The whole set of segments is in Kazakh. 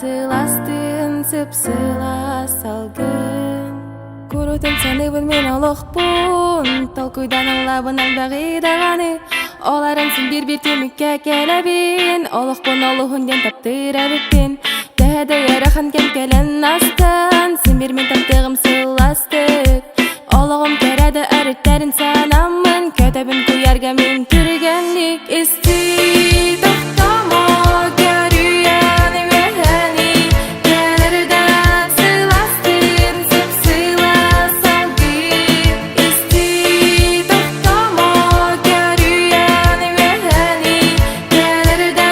сыйластын сыпсыла салгын Көрөтен саныбын мен олықпын Толкуйдан олабын албағидағаны Оларын сен бір темікке келебін Олықпын олығын ден таптыра біппен Дәді ярахан кем-келен астын Сен бір мен таптығым сыйластық Олығым кереді әріттерін санамын Көтебін көйерге мен түргенлік Исті тоқтама көрүйен вехені Келерді сыйластын сыпсыла салгын Исті тоқтама көрүйен вехені Келерді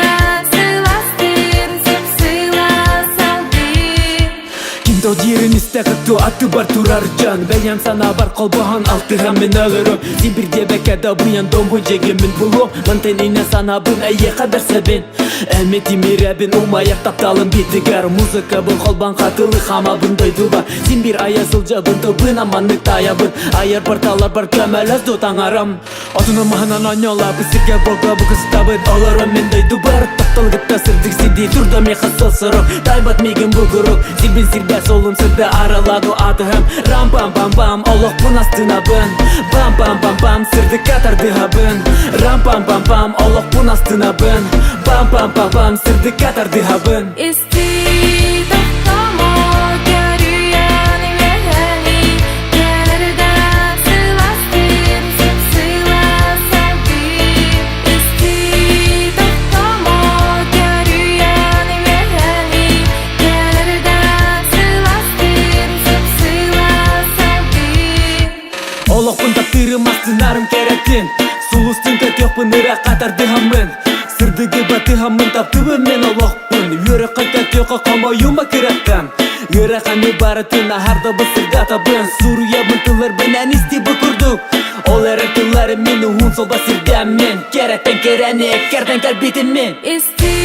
сыйластын сыпсыла салгын Кинто дирин истеғітті аты бар тұрар жан Бәйен сана бар қолбаған алтыға мен ағыры Сен бір дебекеді бұян домбы жегемін бұлу Мантеніне сана бұн әйе қадар сәбен Әметі мерәбін ұмаяқ тапталын бетігер Музыка бұл қолбан қатылы қама бұндай дуба Сен бір аясыл жабын тұбын аманны таябын Айар барталар бар көмәләз дотан арам Отына мағынан аньола бісіге болға бұқыз табын Олары мендай дубар тапталғытта сырдық сиди Тұрда ме қасыл сырық Тайбат меген бұғырық Сирбен сирбә солым сырды араладу атығым Рам-пам-пам-пам олық бұн астына бін Бам-пам-пам-пам сырды катарды хабын Рам-пам-пам-пам олық бұн астына бін Бам-пам-пам-пам сырды катарды хабын Исті тоқтама көрүйен вехені Келерді сыйластын сыпсыла салгын Исті тоқтама көрүйен вехені Келерді сыйластын сыпсыла салгын Олық бұн таптырым астынарым керектін Сұлыстын көтек бұныра қатарды хамын Сырдығы баты хамын таптыбын мен олықпын Өрі қайта теуқа қамайума керектім Өрі қаны барытын ахарда бұсырда табын Сурия бұнтылар бінен істі бұкырду Ол әрі тылары мені ұн сол басырдам мен Керектен керәне керден кәлбетін мен Исті